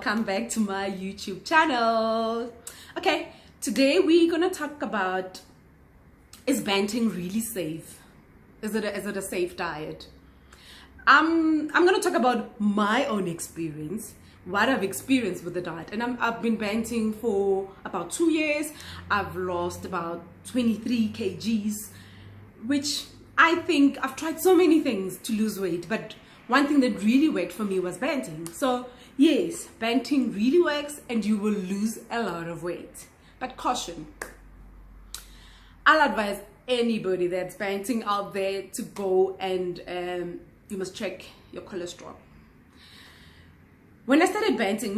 welcome back to my YouTube channel. Okay, today we're gonna talk about, is Banting really safe? Is it a safe diet? I'm gonna talk about my own experience, what I've experienced with the diet. And I've been Banting for about 2 years. I've lost about 23 kgs, which I think I've tried so many things to lose weight, but one thing that really worked for me was Banting. So yes, Banting really works and you will lose a lot of weight. But caution, I'll advise anybody that's Banting out there to go and you must check your cholesterol. When I started Banting,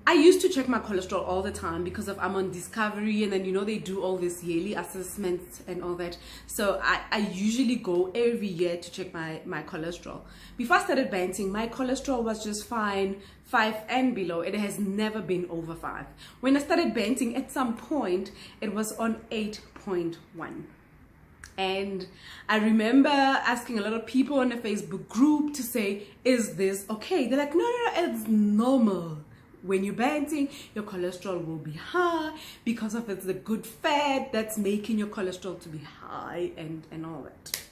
I used to check my cholesterol all the time because I'm on Discovery, and then you know they do all this yearly assessments and all that. So I usually go every year to check my cholesterol. Before I started Banting, my cholesterol was just fine, 5 and below. It has never been over 5. When I started Banting, at some point it was on 8.1. And I remember asking a lot of people on the Facebook group to say, is this okay? They're like, no, it's normal. When you're Banting, your cholesterol will be high because of it's the good fat that's making your cholesterol to be high and all that.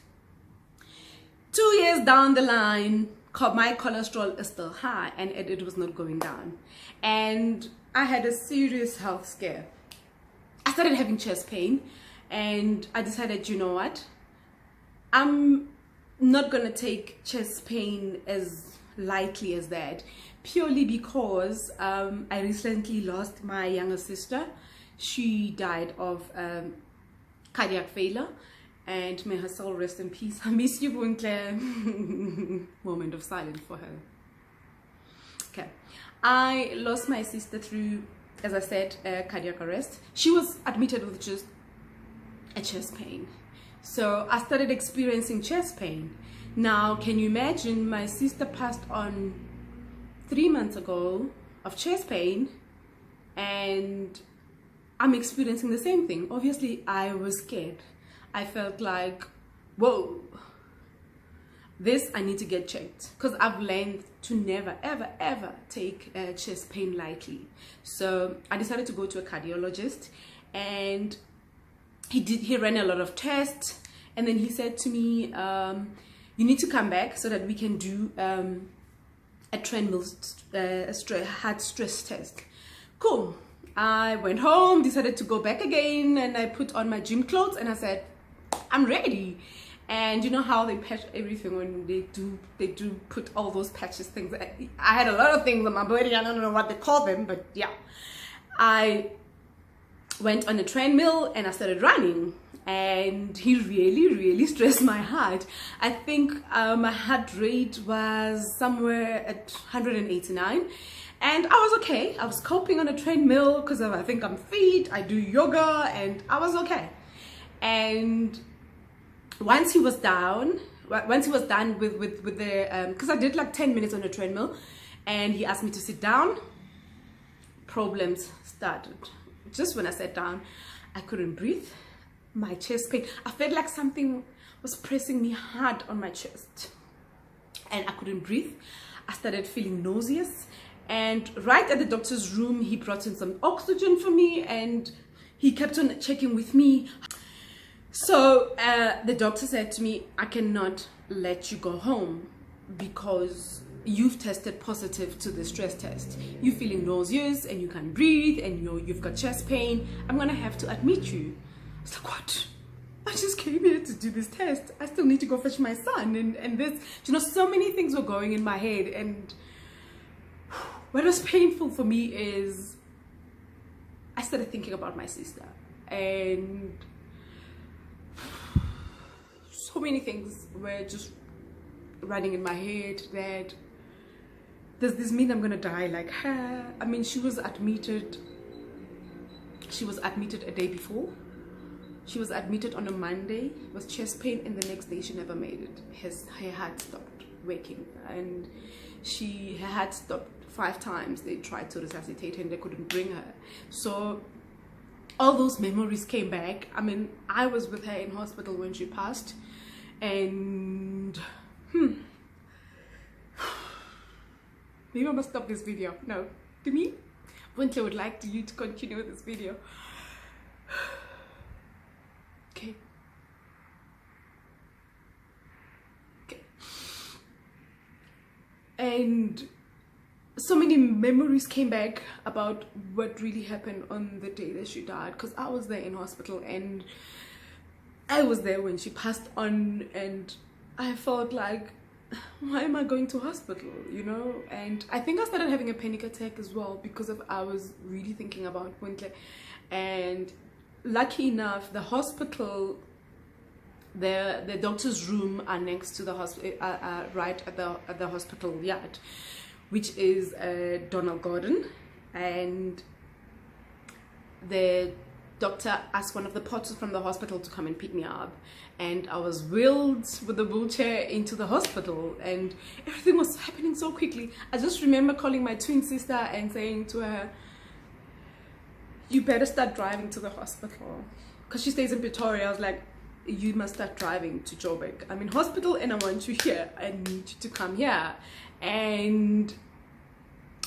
2 years down the line, my cholesterol is still high and it was not going down. And I had a serious health scare. I started having chest pain and I decided, you know what? I'm not gonna take chest pain as lightly as that, purely because I recently lost my younger sister. She died of cardiac failure, and may her soul rest in peace. I miss you, Claire. Moment of silence for her. Okay, I lost my sister through, as I said, cardiac arrest. She was admitted with just a chest pain, so I started experiencing chest pain. Now, can you imagine, my sister passed on 3 months ago of chest pain and I'm experiencing the same thing. Obviously, I was scared. I felt like, whoa, this I need to get checked, because I've learned to never, ever, ever take chest pain lightly. So I decided to go to a cardiologist, and he ran a lot of tests, and then he said to me, you need to come back so that we can do a treadmill heart stress test. Cool. I went home, decided to go back again, and I put on my gym clothes and I said, I'm ready. And you know how they patch everything when they do put all those patches things. I had a lot of things on my body. I don't know what they call them, but yeah. I went on a treadmill and I started running. And he really stressed my heart. I think my heart rate was somewhere at 189, and I was okay. I was coping on a treadmill because I think I'm fit, I do yoga, and I was okay. And once he was done with the because I did like 10 minutes on the treadmill, and he asked me to sit down, problems started. Just when I sat down, I couldn't breathe. My chest pain, I felt like something was pressing me hard on my chest and I couldn't breathe. I started feeling nauseous, and right at the doctor's room he brought in some oxygen for me and he kept on checking with me. So the doctor said to me, I cannot let you go home because you've tested positive to the stress test. You're feeling nauseous and you can't breathe and you've got chest pain. I'm gonna have to admit you. I was like, what? I just came here to do this test. I still need to go fetch my son, and this, you know, so many things were going in my head. And what was painful for me is I started thinking about my sister, and so many things were just running in my head. That, does this mean I'm gonna die like her? I mean, she was admitted a day before. She was admitted on a Monday with chest pain, and the next day she never made it. Her heart stopped working, and her heart stopped 5 times. They tried to resuscitate her and they couldn't bring her. So all those memories came back. I mean, I was with her in hospital when she passed, and maybe I must stop this video. No, to me. Winter would like you to continue with this video. Okay. Okay. And so many memories came back about what really happened on the day that she died, because I was there in hospital and I was there when she passed on, and I felt like, why am I going to hospital, you know? And I think I started having a panic attack as well because of I was really thinking about Wintle. And lucky enough, the hospital, the doctor's room are next to the hospital, right at the hospital yard, which is Donald Gordon. And the doctor asked one of the porters from the hospital to come and pick me up, and I was wheeled with the wheelchair into the hospital, and everything was happening so quickly. I just remember calling my twin sister and saying to her, you better start driving to the hospital, because she stays in Pretoria. I was like, you must start driving to Joburg. I'm in hospital and I want you here. I need you to come here. And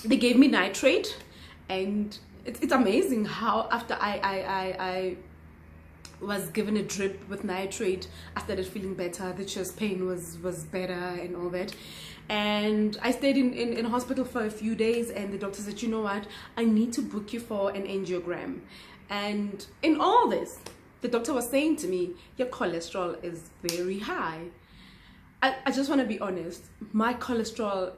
they gave me nitrate, and it's amazing how after I was given a drip with nitrate, I started feeling better. The chest pain was better and all that. And I stayed in hospital for a few days, and the doctor said, you know what, I need to book you for an angiogram. And in all this, the doctor was saying to me, your cholesterol is very high. I just want to be honest, my cholesterol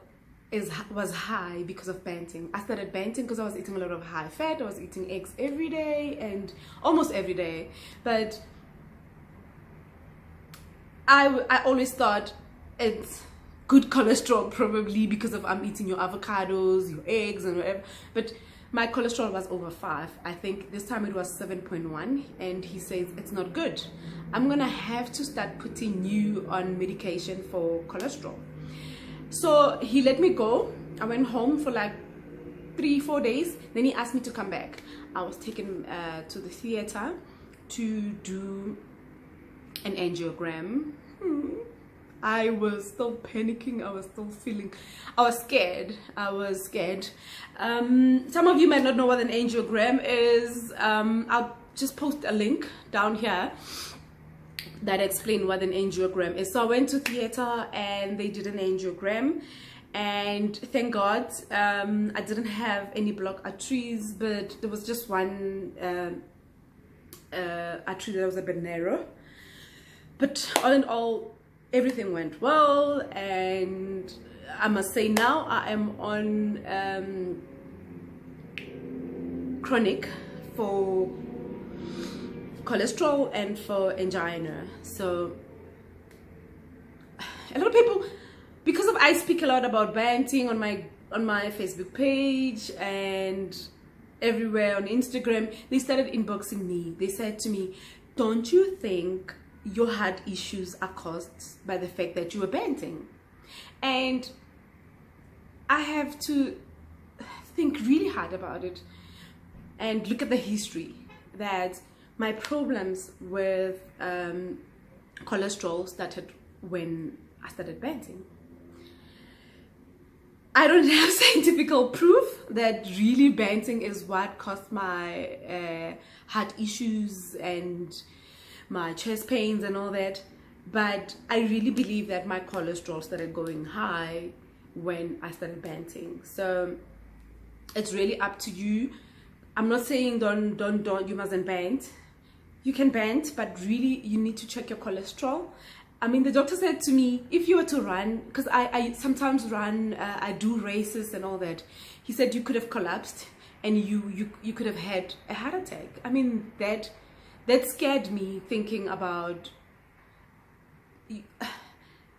was high because of Banting. I started Banting because I was eating a lot of high fat. I was eating eggs every day, and almost every day. But I always thought it's good cholesterol, probably because of I'm eating your avocados, your eggs and whatever. But my cholesterol was over 5. I think this time it was 7.1, and he says it's not good. I'm gonna have to start putting you on medication for cholesterol. So he let me go. I went home for like 3-4 days. Then he asked me to come back. I was taken to the theater to do an angiogram. I was still panicking. I was still feeling, I was scared. Some of you might not know what an angiogram is. I'll just post a link down here that explain what an angiogram is. So I went to theater and they did an angiogram, and thank God I didn't have any blocked arteries, but there was just one artery that was a bit narrow. But all in all, everything went well, and I must say now I am on chronic for cholesterol and for angina. So a lot of people, because of I speak a lot about Banting on my Facebook page and everywhere on Instagram, they started inboxing me. They said to me, don't you think your heart issues are caused by the fact that you are Banting? And I have to think really hard about it and look at the history, that my problems with cholesterol started when I started Banting. I don't have scientific proof that really Banting is what caused my heart issues and my chest pains and all that, but I really believe that my cholesterol started going high when I started Banting. So it's really up to you. I'm not saying don't you mustn't bant. You can bant, but really you need to check your cholesterol. I mean, the doctor said to me, if you were to run, because I sometimes run, I do races and all that, he said you could have collapsed and you could have had a heart attack. I mean, that scared me, thinking about,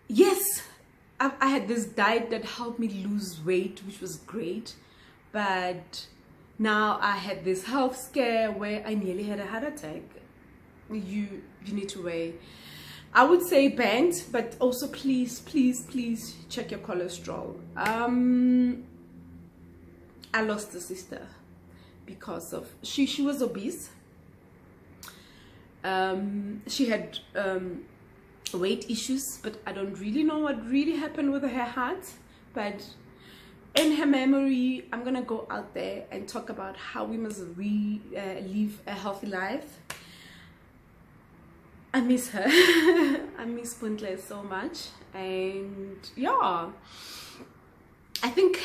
yes, I had this diet that helped me lose weight, which was great, but now I had this health scare where I nearly had a heart attack. You need to weigh. I would say bant, but also please check your cholesterol. I lost a sister because of she was obese. She had weight issues, but I don't really know what really happened with her heart. But in her memory, I'm gonna go out there and talk about how we must live a healthy life. I miss her. I miss Puntle so much, and yeah, I think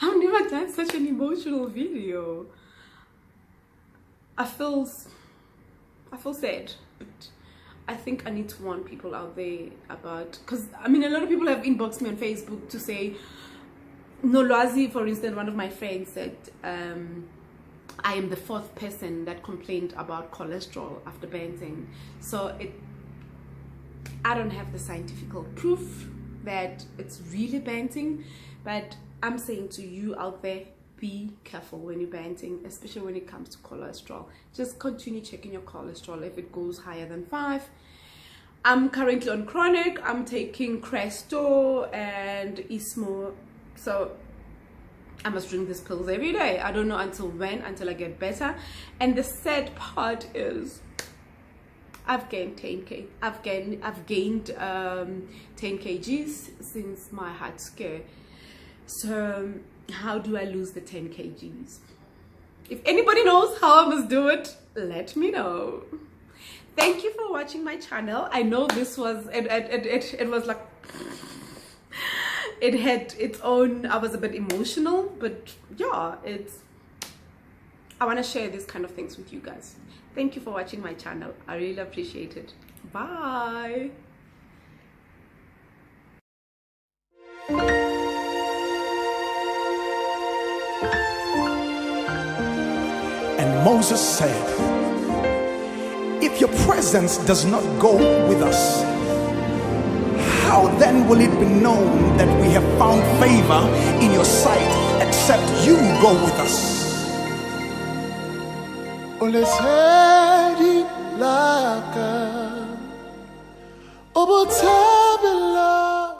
I've never done such an emotional video. I feel sad, but I think I need to warn people out there about, because I mean, a lot of people have inboxed me on Facebook to say, Nolwazi, for instance, one of my friends said, I am the 4th person that complained about cholesterol after Banting. So I don't have the scientific proof that it's really Banting, but I'm saying to you out there, be careful when you're Banting, especially when it comes to cholesterol. Just continue checking your cholesterol if it goes higher than 5. I'm currently on chronic. I'm taking Cresto and Ismo, so I must drink these pills every day. I don't know until when, until I get better. And the sad part is I've gained 10k. I've gained 10 kgs since my heart scare. So how do I lose the 10 kgs? If anybody knows how I must do it, let me know. Thank you for watching my channel. I know this was it was like it had its own, I was a bit emotional, but yeah, I want to share these kind of things with you guys. Thank you for watching my channel. I really appreciate it. Bye. And Moses said, if your presence does not go with us, how then will it be known that we have found favor in your sight, except you go with us?